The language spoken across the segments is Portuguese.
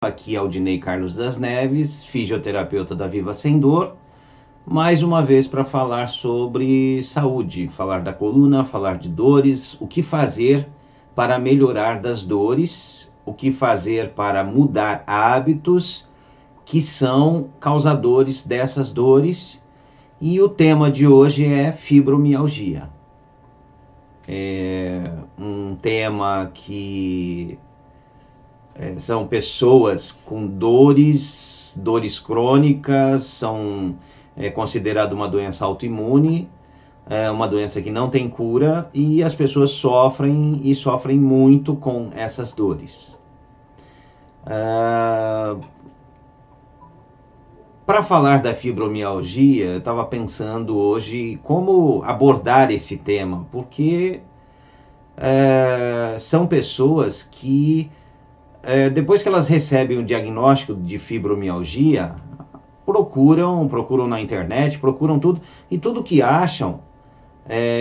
Aqui é o Aldinei Carlos das Neves, fisioterapeuta da Viva Sem Dor, mais uma vez para falar sobre saúde, falar da coluna, falar de dores, o que fazer para melhorar das dores, o que fazer para mudar hábitos que são causadores dessas dores, e o tema de hoje é fibromialgia. É um tema que são pessoas com dores crônicas, são considerado uma doença autoimune, uma doença que não tem cura, e as pessoas sofrem e sofrem muito com essas dores. Para falar da fibromialgia, eu estava pensando hoje como abordar esse tema, porque são pessoas que depois que elas recebem o diagnóstico de fibromialgia, procuram na internet, procuram tudo, e tudo que acham,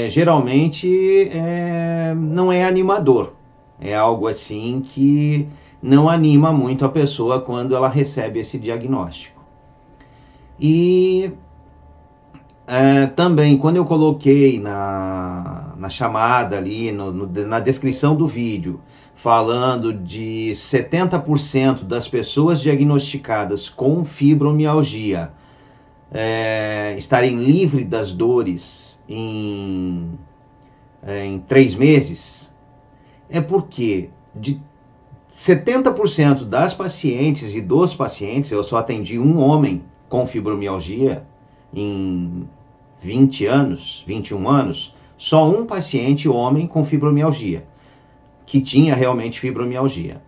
geralmente, não é animador. É algo assim que não anima muito a pessoa quando ela recebe esse diagnóstico. E também, quando eu coloquei na chamada ali, na descrição do vídeo, falando de 70% das pessoas diagnosticadas com fibromialgia estarem livres das dores em 3 meses, é porque de 70% das pacientes e dos pacientes, eu só atendi um homem com fibromialgia em 21 anos, só um paciente homem com fibromialgia, que tinha realmente fibromialgia.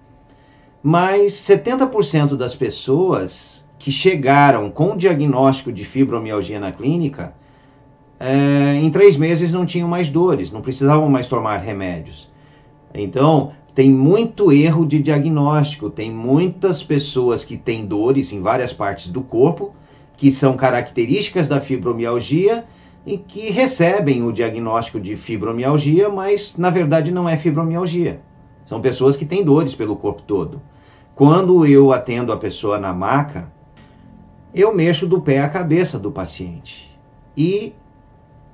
Mas 70% das pessoas que chegaram com o diagnóstico de fibromialgia na clínica, em 3 meses não tinham mais dores, não precisavam mais tomar remédios. Então, tem muito erro de diagnóstico, tem muitas pessoas que têm dores em várias partes do corpo, que são características da fibromialgia, e que recebem o diagnóstico de fibromialgia, mas na verdade não é fibromialgia. São pessoas que têm dores pelo corpo todo. Quando eu atendo a pessoa na maca, eu mexo do pé à cabeça do paciente e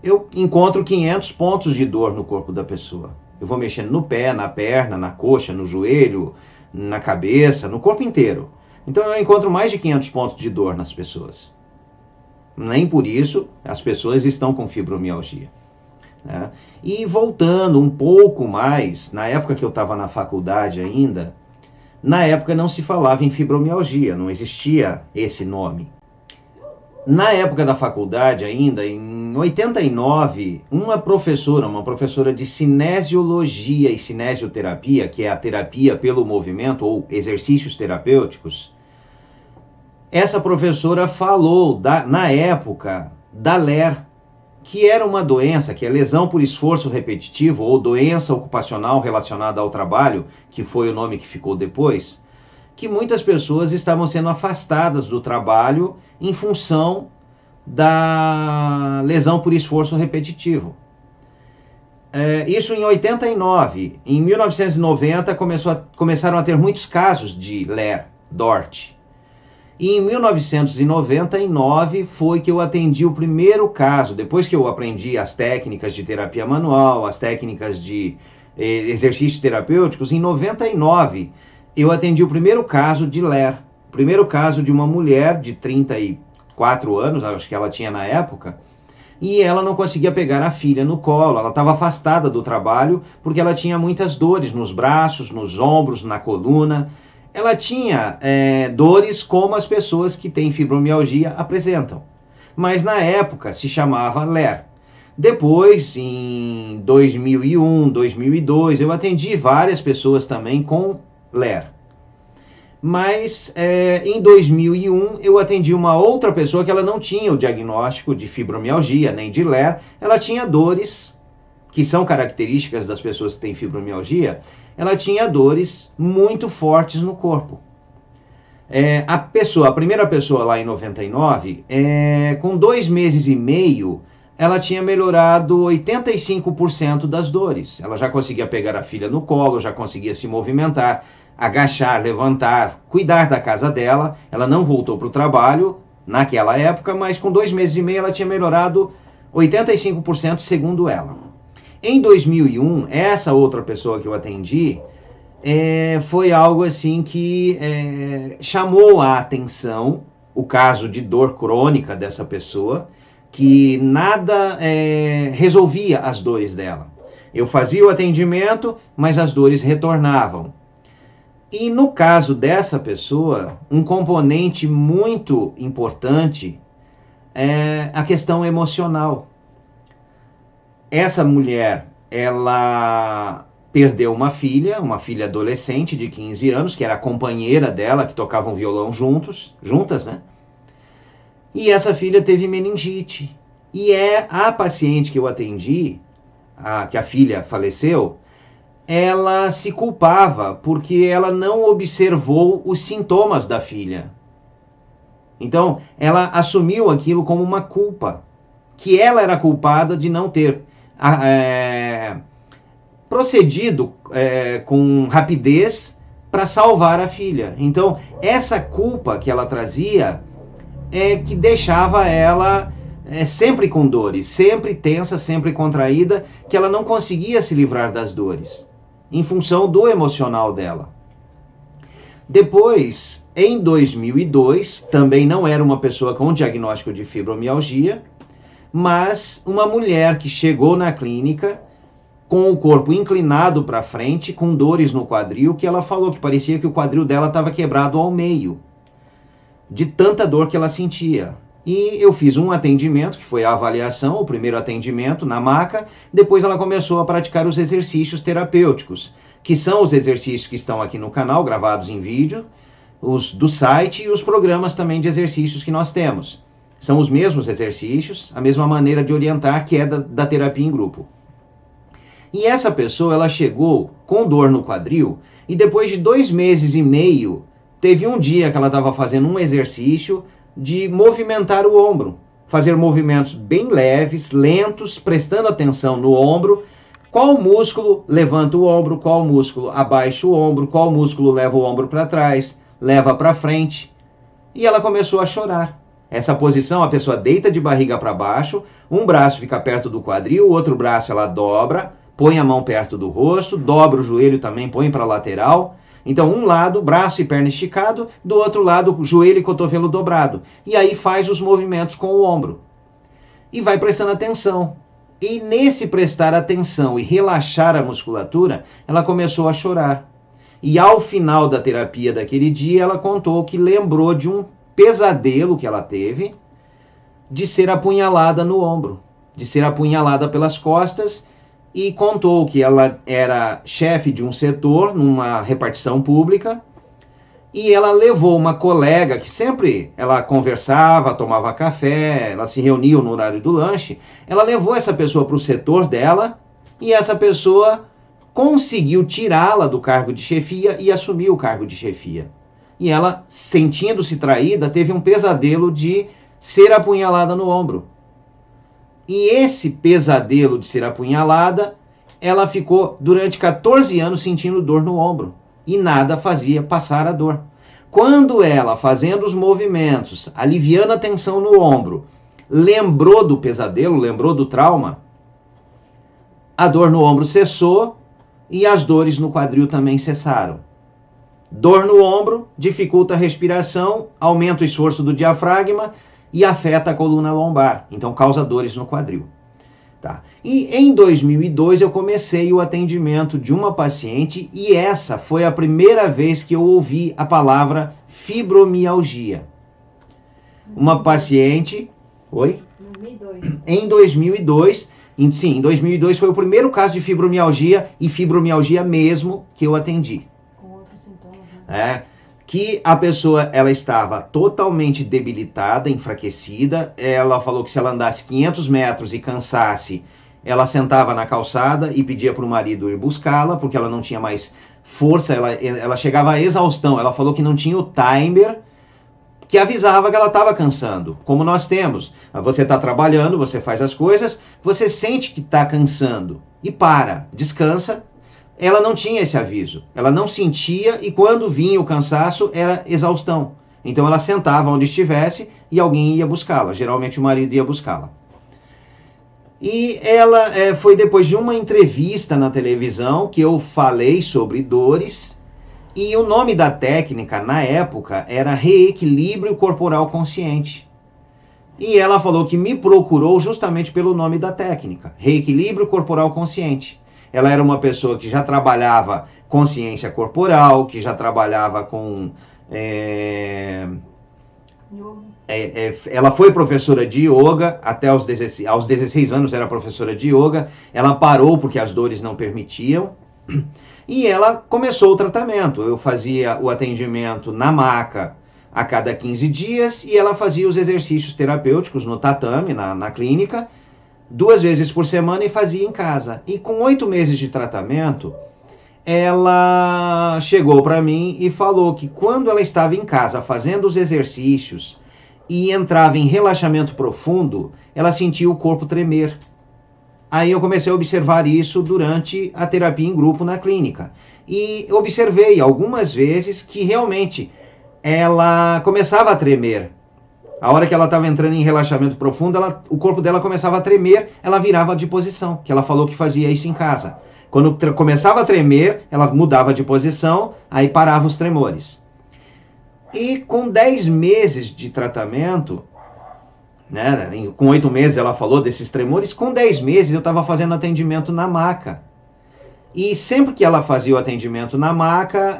eu encontro 500 pontos de dor no corpo da pessoa. Eu vou mexendo no pé, na perna, na coxa, no joelho, na cabeça, no corpo inteiro. Então eu encontro mais de 500 pontos de dor nas pessoas. Nem por isso as pessoas estão com fibromialgia, né? E voltando um pouco mais, na época que eu estava na faculdade ainda, na época não se falava em fibromialgia, não existia esse nome. Na época da faculdade ainda, em 89, uma professora de cinesiologia e cinesioterapia, que é a terapia pelo movimento ou exercícios terapêuticos, essa professora falou, na época, da LER, que era uma doença, que é lesão por esforço repetitivo, ou doença ocupacional relacionada ao trabalho, que foi o nome que ficou depois, que muitas pessoas estavam sendo afastadas do trabalho em função da lesão por esforço repetitivo. Isso em 89. Em 1990 começaram a ter muitos casos de LER, DORT. E em 1999 foi que eu atendi o primeiro caso, depois que eu aprendi as técnicas de terapia manual, as técnicas de exercícios terapêuticos. Em 99 eu atendi o primeiro caso de LER, o primeiro caso de uma mulher de 34 anos, acho que ela tinha na época, e ela não conseguia pegar a filha no colo, ela estava afastada do trabalho porque ela tinha muitas dores nos braços, nos ombros, na coluna. Ela tinha dores como as pessoas que têm fibromialgia apresentam, mas na época se chamava LER. Depois, em 2001, 2002, eu atendi várias pessoas também com LER. Mas em 2001 eu atendi uma outra pessoa que ela não tinha o diagnóstico de fibromialgia nem de LER, ela tinha dores que são características das pessoas que têm fibromialgia, ela tinha dores muito fortes no corpo. A primeira pessoa lá em 99, com 2 meses e meio, ela tinha melhorado 85% das dores. Ela já conseguia pegar a filha no colo, já conseguia se movimentar. agachar, levantar, cuidar da casa dela. Ela não voltou para o trabalho naquela época, mas com 2 meses e meio ela tinha melhorado 85% segundo ela. Em 2001, essa outra pessoa que eu atendi, foi algo assim que chamou a atenção, o caso de dor crônica dessa pessoa, que nada resolvia as dores dela. Eu fazia o atendimento, mas as dores retornavam. E no caso dessa pessoa, um componente muito importante é a questão emocional. Essa mulher, ela perdeu uma filha adolescente de 15 anos, que era a companheira dela, que tocavam violão juntas, né? E essa filha teve meningite. E a paciente que eu atendi, que a filha faleceu, ela se culpava porque ela não observou os sintomas da filha. Então, ela assumiu aquilo como uma culpa, que ela era culpada de não ter procedido com rapidez para salvar a filha. Então, essa culpa que ela trazia que deixava ela sempre com dores, sempre tensa, sempre contraída, que ela não conseguia se livrar das dores, em função do emocional dela. Depois, em 2002, também não era uma pessoa com diagnóstico de fibromialgia, mas uma mulher que chegou na clínica com o corpo inclinado para frente, com dores no quadril, que ela falou que parecia que o quadril dela estava quebrado ao meio, de tanta dor que ela sentia. E eu fiz um atendimento, que foi a avaliação, o primeiro atendimento na maca. Depois ela começou a praticar os exercícios terapêuticos, que são os exercícios que estão aqui no canal, gravados em vídeo, os do site e os programas também de exercícios que nós temos. São os mesmos exercícios, a mesma maneira de orientar que é da terapia em grupo. E essa pessoa, ela chegou com dor no quadril e depois de 2 meses e meio, teve um dia que ela estava fazendo um exercício de movimentar o ombro. Fazer movimentos bem leves, lentos, prestando atenção no ombro. Qual músculo levanta o ombro, qual músculo abaixa o ombro, qual músculo leva o ombro para trás, leva para frente. E ela começou a chorar. Essa posição, a pessoa deita de barriga para baixo, um braço fica perto do quadril, o outro braço ela dobra, põe a mão perto do rosto, dobra o joelho também, põe para a lateral. Então, um lado, braço e perna esticado, do outro lado, joelho e cotovelo dobrado. E aí faz os movimentos com o ombro. E vai prestando atenção. E nesse prestar atenção e relaxar a musculatura, ela começou a chorar. E ao final da terapia daquele dia, ela contou que lembrou de um pesadelo que ela teve de ser apunhalada no ombro, de ser apunhalada pelas costas, e contou que ela era chefe de um setor numa repartição pública e ela levou uma colega que sempre ela conversava, tomava café, ela se reuniam no horário do lanche, ela levou essa pessoa para o setor dela e essa pessoa conseguiu tirá-la do cargo de chefia e assumiu o cargo de chefia. E ela, sentindo-se traída, teve um pesadelo de ser apunhalada no ombro. E esse pesadelo de ser apunhalada, ela ficou durante 14 anos sentindo dor no ombro. E nada fazia passar a dor. Quando ela, fazendo os movimentos, aliviando a tensão no ombro, lembrou do pesadelo, lembrou do trauma, a dor no ombro cessou e as dores no quadril também cessaram. Dor no ombro dificulta a respiração, aumenta o esforço do diafragma e afeta a coluna lombar, então causa dores no quadril. Tá. E em 2002 eu comecei o atendimento de uma paciente e essa foi a primeira vez que eu ouvi a palavra fibromialgia. Uma paciente... Oi? 2002. Em 2002, sim, em 2002 foi o primeiro caso de fibromialgia e fibromialgia mesmo que eu atendi. Com outros sintomas, né? Que a pessoa ela estava totalmente debilitada, enfraquecida. Ela falou que se ela andasse 500 metros e cansasse, ela sentava na calçada e pedia para o marido ir buscá-la, porque ela não tinha mais força, ela chegava à exaustão. Ela falou que não tinha o timer que avisava que ela estava cansando, como nós temos. Você está trabalhando, você faz as coisas, você sente que está cansando e para, descansa, ela não tinha esse aviso. Ela não sentia e quando vinha o cansaço era exaustão. Então ela sentava onde estivesse e alguém ia buscá-la. Geralmente o marido ia buscá-la. E ela foi depois de uma entrevista na televisão que eu falei sobre dores. E o nome da técnica na época era reequilíbrio corporal consciente. E ela falou que me procurou justamente pelo nome da técnica, reequilíbrio corporal consciente. Ela era uma pessoa que já trabalhava consciência corporal, que já trabalhava com... ela foi professora de yoga, até aos 16 anos era professora de yoga. Ela parou porque as dores não permitiam. E ela começou o tratamento. Eu fazia o atendimento na maca a cada 15 dias e ela fazia os exercícios terapêuticos no tatame, na clínica, 2 vezes por semana e fazia em casa. E com 8 meses de tratamento, ela chegou para mim e falou que quando ela estava em casa fazendo os exercícios e entrava em relaxamento profundo, ela sentia o corpo tremer. Aí eu comecei a observar isso durante a terapia em grupo na clínica. E observei algumas vezes que realmente ela começava a tremer. A hora que ela estava entrando em relaxamento profundo, o corpo dela começava a tremer, ela virava de posição, que ela falou que fazia isso em casa. Quando começava a tremer, ela mudava de posição, aí parava os tremores. E com 10 meses de tratamento, né, com 8 meses ela falou desses tremores, com 10 meses eu estava fazendo atendimento na maca. E sempre que ela fazia o atendimento na maca,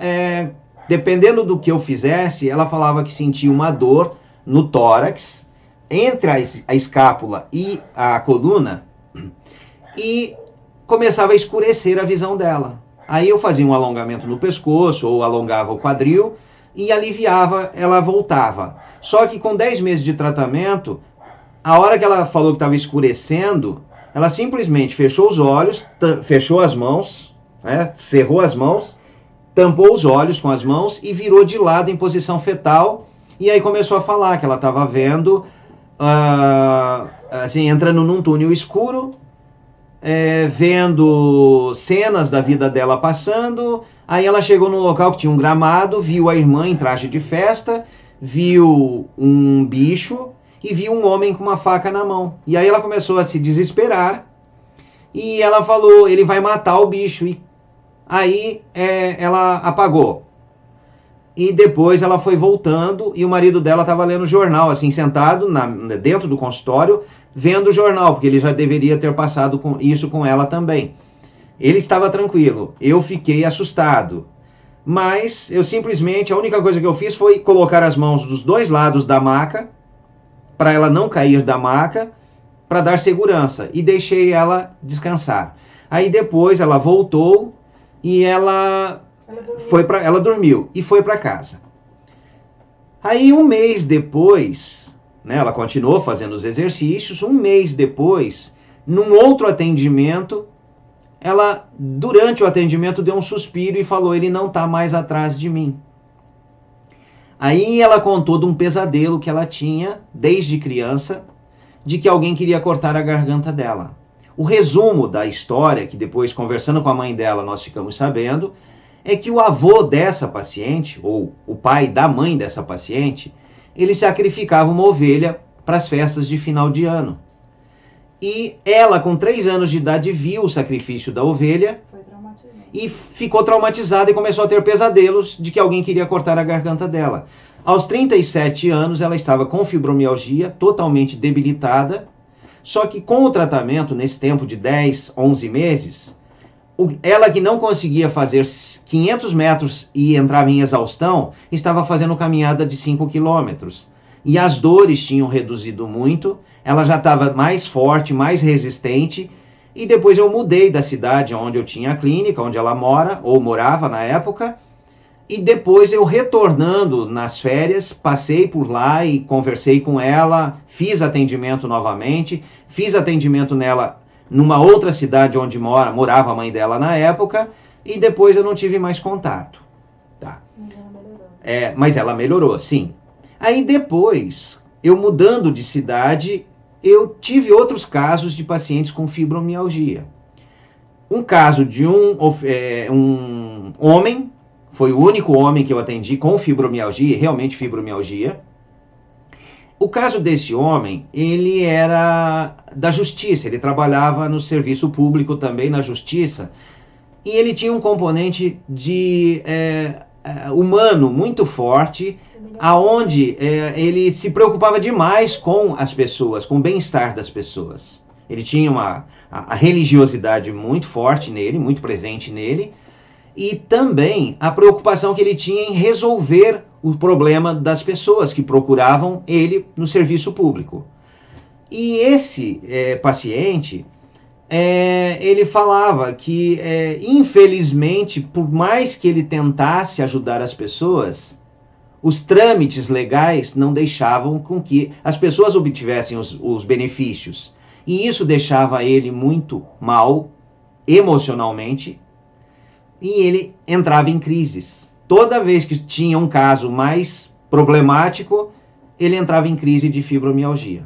dependendo do que eu fizesse, ela falava que sentia uma dor no tórax, entre a escápula e a coluna, e começava a escurecer a visão dela. Aí eu fazia um alongamento no pescoço, ou alongava o quadril, e aliviava, ela voltava. Só que com 10 meses de tratamento, a hora que ela falou que estava escurecendo, ela simplesmente fechou os olhos, fechou as mãos, cerrou as mãos, tampou os olhos com as mãos e virou de lado em posição fetal. E aí começou a falar que ela estava vendo, assim, entrando num túnel escuro, vendo cenas da vida dela passando. Aí ela chegou num local que tinha um gramado, viu a irmã em traje de festa, viu um bicho e viu um homem com uma faca na mão. E aí ela começou a se desesperar e ela falou, ele vai matar o bicho. E aí ela apagou. E depois ela foi voltando e o marido dela estava lendo o jornal, assim, sentado dentro do consultório, vendo o jornal, porque ele já deveria ter passado isso com ela também. Ele estava tranquilo, eu fiquei assustado. Mas eu simplesmente, a única coisa que eu fiz foi colocar as mãos dos 2 lados da maca, para ela não cair da maca, para dar segurança, e deixei ela descansar. Aí depois ela voltou e ela dormiu e foi para casa. Aí 1 mês depois, né, ela continuou fazendo os exercícios. 1 mês depois, num outro atendimento, ela, durante o atendimento, deu um suspiro e falou, ele não está mais atrás de mim. Aí ela contou de um pesadelo que ela tinha, desde criança, de que alguém queria cortar a garganta dela. O resumo da história, que depois, conversando com a mãe dela, nós ficamos sabendo, é que o avô dessa paciente, ou o pai da mãe dessa paciente, ele sacrificava uma ovelha para as festas de final de ano. E ela, com 3 anos de idade, viu o sacrifício da ovelha e ficou traumatizada e começou a ter pesadelos de que alguém queria cortar a garganta dela. Aos 37 anos, ela estava com fibromialgia, totalmente debilitada, só que com o tratamento, nesse tempo de 10, 11 meses, ela que não conseguia fazer 500 metros e entrava em exaustão, estava fazendo caminhada de 5 quilômetros. E as dores tinham reduzido muito, ela já estava mais forte, mais resistente. E depois eu mudei da cidade onde eu tinha a clínica, onde ela mora, ou morava na época. E depois eu retornando nas férias, passei por lá e conversei com ela, fiz atendimento novamente, fiz atendimento nela numa outra cidade onde morava a mãe dela na época, e depois eu não tive mais contato. Tá. Mas ela melhorou. Mas ela melhorou, sim. Aí depois, eu mudando de cidade, eu tive outros casos de pacientes com fibromialgia. um caso de um homem, foi o único homem que eu atendi com fibromialgia, realmente fibromialgia. O caso desse homem, ele era da justiça, ele trabalhava no serviço público também, na justiça, e ele tinha um componente de humano muito forte, aonde ele se preocupava demais com as pessoas, com o bem-estar das pessoas. Ele tinha a religiosidade muito forte nele, muito presente nele, e também a preocupação que ele tinha em resolver o problema das pessoas que procuravam ele no serviço público. E esse paciente, ele falava que, infelizmente, por mais que ele tentasse ajudar as pessoas, os trâmites legais não deixavam com que as pessoas obtivessem os benefícios. E isso deixava ele muito mal, emocionalmente, e ele entrava em crises. Toda vez que tinha um caso mais problemático, ele entrava em crise de fibromialgia.